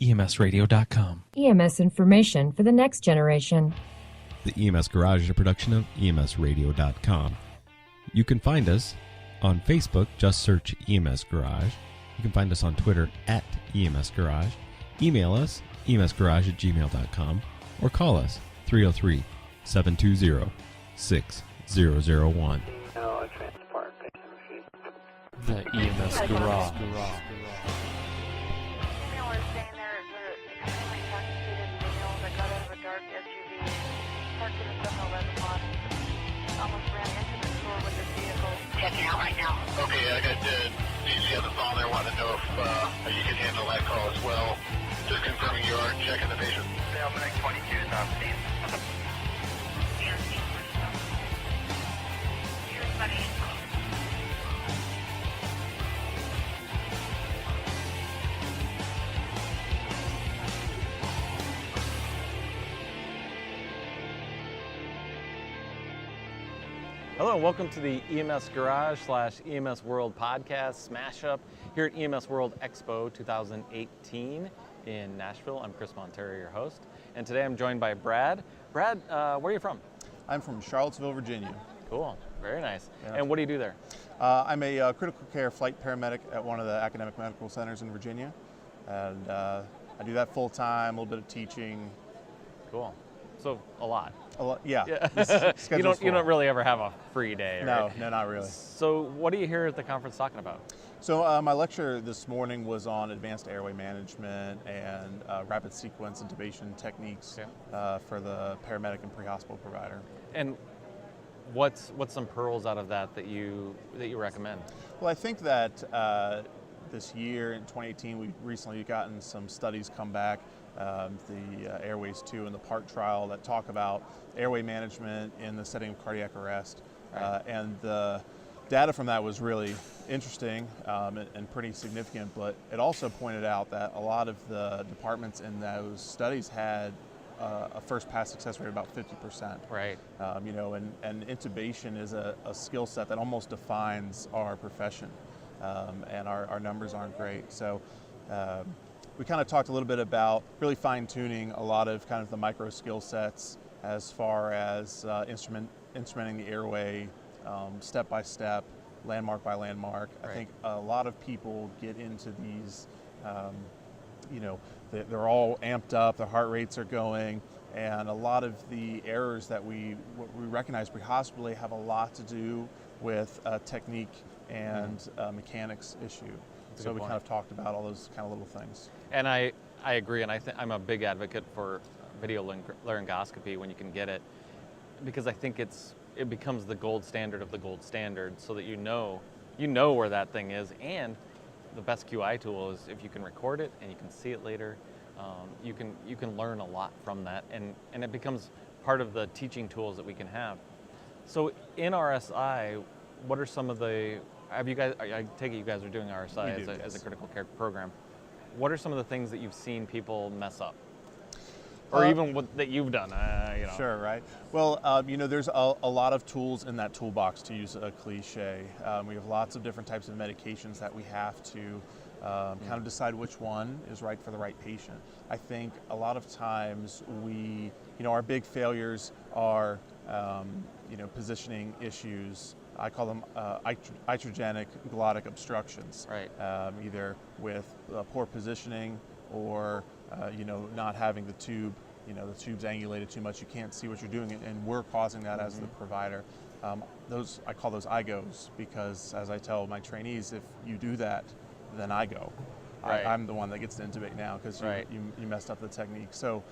EMSradio.com. EMS information for the next generation. The EMS Garage is a production of EMSradio.com. You can find us on Facebook, just search EMS Garage. You can find us on Twitter at EMS Garage. Email us, emsgarage@gmail.com, or call us, 303-720-6001. The EMS Garage. Checking out right now. Okay, I got DG on the phone there. Want to know if you can handle that call as well. Just confirming you are checking the patient. Salmonic 22 is on scene. Hello and welcome to the EMS Garage / EMS World podcast smash up here at EMS World Expo 2018 in Nashville. I'm Chris Montero, your host, and today I'm joined by Brad. Brad, where are you from? I'm from Charlottesville, Virginia. Cool, very nice. Yeah. And what do you do there? I'm a critical care flight paramedic at one of the academic medical centers in Virginia, and I do that full time, a little bit of teaching. Cool. So a lot. A lot, yeah. You don't really ever have a free day, right? No, not really. So what are you here at the conference talking about? So my lecture this morning was on advanced airway management and rapid sequence intubation techniques for the paramedic and pre-hospital provider. And what's some pearls out of that you recommend? Well, I think that this year in 2018, we've recently gotten some studies come back, the Airways 2 and the PART trial that talk about airway management in the setting of cardiac arrest. Right. And the data from that was really interesting and pretty significant, but it also pointed out that a lot of the departments in those studies had a first pass success rate of about 50%. Right. And intubation is a skill set that almost defines our profession, and our numbers aren't great. So we kind of talked a little bit about really fine-tuning a lot of kind of the micro skill sets as far as instrumenting the airway step by step, landmark by landmark. Right. I think a lot of people get into these, they're all amped up, their heart rates are going, and a lot of the errors that we recognize pre-hospitally have a lot to do with technique and mechanics issue. So we kind of talked about all those kind of little things. And I agree, and I'm a big advocate for video laryngoscopy when you can get it, because I think it becomes the gold standard of the gold standard, so that you know where that thing is. And the best QI tool is if you can record it and you can see it later, you can learn a lot from that, and it becomes part of the teaching tools that we can have. So in RSI, what are some of the, have you guys, I take it you guys are doing RSI as a critical care program. What are some of the things that you've seen people mess up? Or even that you've done, Sure, right. Well, there's a lot of tools in that toolbox, to use a cliche. We have lots of different types of medications that we have to kind of decide which one is right for the right patient. I think a lot of times our big failures are, positioning issues. I call them iatrogenic glottic obstructions. Right. Either with poor positioning or not having the tube, the tube's angulated too much, you can't see what you're doing, and we're causing that as the provider. I call those IGOs, because as I tell my trainees, if you do that, then I go. Right. I'm the one that gets to intubate now because Right. you messed up the technique. So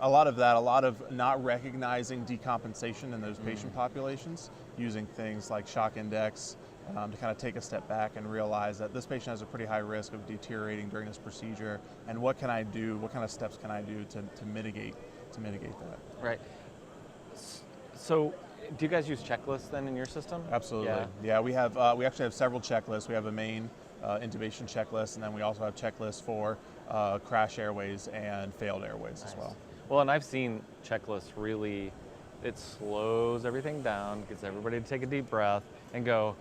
a lot of not recognizing decompensation in those patient populations, using things like shock index, to kind of take a step back and realize that this patient has a pretty high risk of deteriorating during this procedure, and what can I do, what kind of steps can I do to mitigate that? Right. So do you guys use checklists then in your system? Absolutely. Yeah, we actually have several checklists. We have a main intubation checklist, and then we also have checklists for crash airways and failed airways as well. Well, and I've seen checklists really, it slows everything down, gets everybody to take a deep breath and go,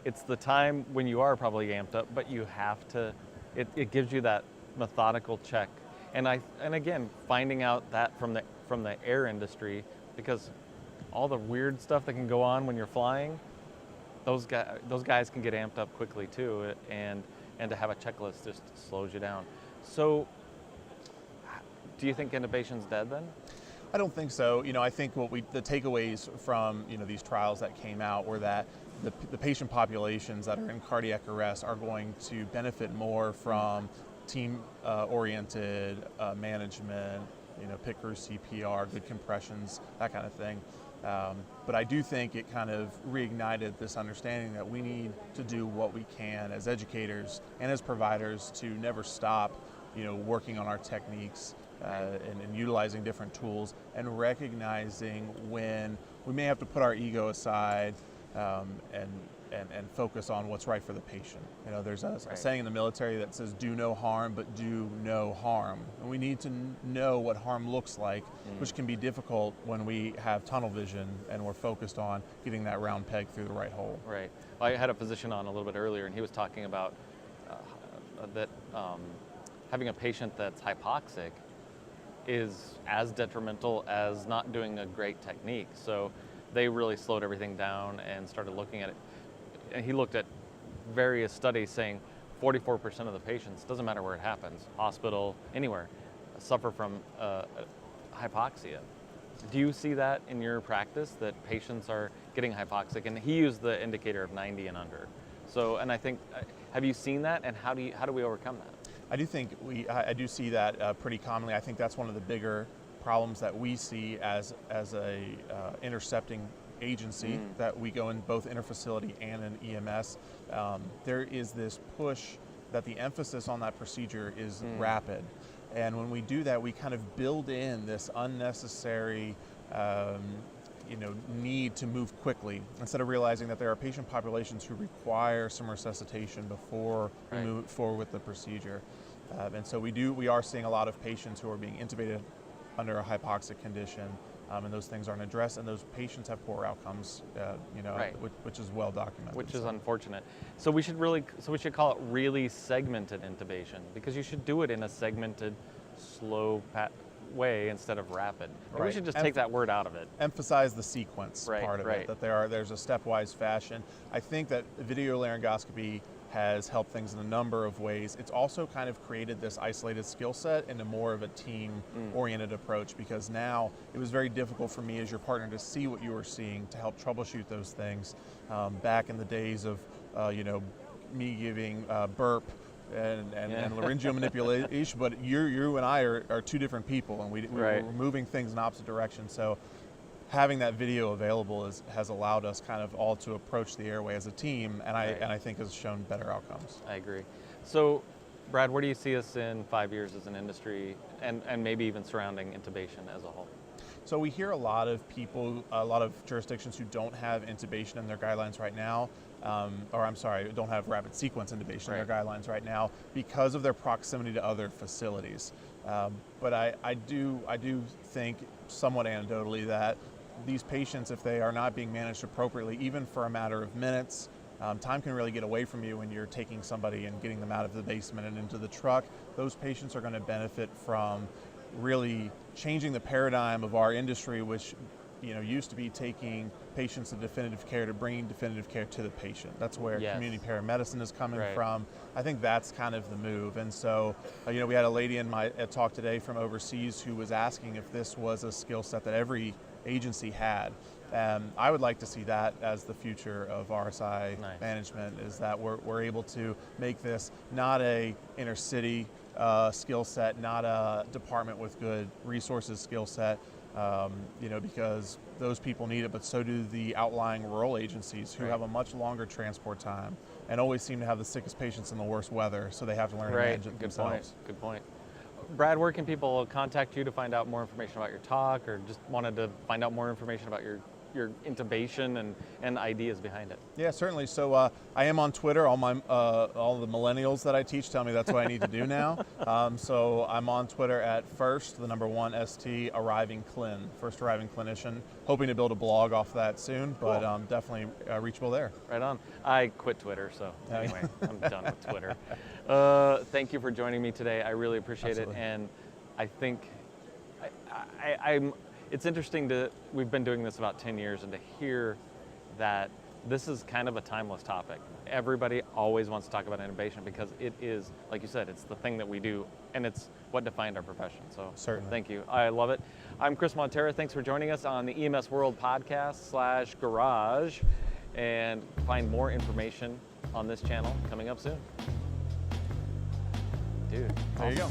it's the time when you are probably amped up, but you have to, it gives you that methodical check. And again, finding out that from the air industry, because all the weird stuff that can go on when you're flying, those guys can get amped up quickly too, and to have a checklist just slows you down. So, do you think intubation's dead then? I don't think so. I think the takeaways from these trials that came out were that the patient populations that are in cardiac arrest are going to benefit more from team-oriented management, pit crew CPR, good compressions, that kind of thing. But I do think it kind of reignited this understanding that we need to do what we can as educators and as providers to never stop, working on our techniques and utilizing different tools and recognizing when we may have to put our ego aside and focus on what's right for the patient. There's a saying in the military that says, do no harm, but do no harm. And we need to know what harm looks like, which can be difficult when we have tunnel vision and we're focused on getting that round peg through the right hole. Right. I had a physician on a little bit earlier, and he was talking about that having a patient that's hypoxic is as detrimental as not doing a great technique. So they really slowed everything down and started looking at it. And he looked at various studies saying 44% of the patients, doesn't matter where it happens, hospital, anywhere, suffer from hypoxia. Do you see that in your practice, that patients are getting hypoxic? And he used the indicator of 90 and under. So, and I think, have you seen that, and how do we overcome that? I do think I do see that pretty commonly. I think that's one of the bigger problems that we see as a intercepting agency, that we go in both interfacility and in EMS. There is this push that the emphasis on that procedure is rapid. And when we do that, we kind of build in this unnecessary need to move quickly, instead of realizing that there are patient populations who require some resuscitation before we move forward with the procedure. And so we are seeing a lot of patients who are being intubated under a hypoxic condition, and those things aren't addressed, and those patients have poor outcomes, which is well documented. Which is unfortunate. So we should call it really segmented intubation, because you should do it in a segmented, slow way instead of rapid. Right. We should just take that word out of it. Emphasize the sequence part of it, that there's a stepwise fashion. I think that video laryngoscopy has helped things in a number of ways. It's also kind of created this isolated skill set into more of a team-oriented approach, because now it was very difficult for me as your partner to see what you were seeing, to help troubleshoot those things. Back in the days of me giving burp and laryngeal manipulation, but you and I are two different people, and we're moving things in opposite directions. So having that video available has allowed us kind of all to approach the airway as a team, and I think has shown better outcomes. I agree. So, Brad, where do you see us in 5 years as an industry, and maybe even surrounding intubation as a whole? So we hear a lot of people, a lot of jurisdictions who don't have intubation in their guidelines right now, don't have rapid sequence intubation in their guidelines right now because of their proximity to other facilities. But I do think, somewhat anecdotally, that these patients, if they are not being managed appropriately, even for a matter of minutes, time can really get away from you when you're taking somebody and getting them out of the basement and into the truck. Those patients are going to benefit from really changing the paradigm of our industry, which used to be taking patients to definitive care to bringing definitive care to the patient. That's where community paramedicine is coming from. I think that's kind of the move. And so, we had a lady in my talk today from overseas who was asking if this was a skill set that every agency had. I would like to see that as the future of RSI management, is that we're able to make this not a inner city skill set, not a department with good resources skill set, because those people need it, but so do the outlying rural agencies who have a much longer transport time and always seem to have the sickest patients in the worst weather, so they have to learn to manage it themselves. Good point. Brad, where can people contact you to find out more information about your talk, or just wanted to find out more information about your intubation and ideas behind it? Yeah, certainly. So I am on Twitter. All the millennials that I teach tell me that's what I need to do now. So I'm on Twitter at @1ST arriving clin, first arriving clinician. Hoping to build a blog off that soon, but definitely reachable there. Right on. I quit Twitter, so anyway, I'm done with Twitter. Thank you for joining me today. I really appreciate Absolutely. it, and I think I'm. It's interesting we've been doing this about 10 years, and to hear that this is kind of a timeless topic. Everybody always wants to talk about innovation because it is, like you said, it's the thing that we do, and it's what defined our profession. So Certainly. thank you. I love it. I'm Chris Montera. Thanks for joining us on the EMS World Podcast /Garage, and find more information on this channel coming up soon. Dude. There you go.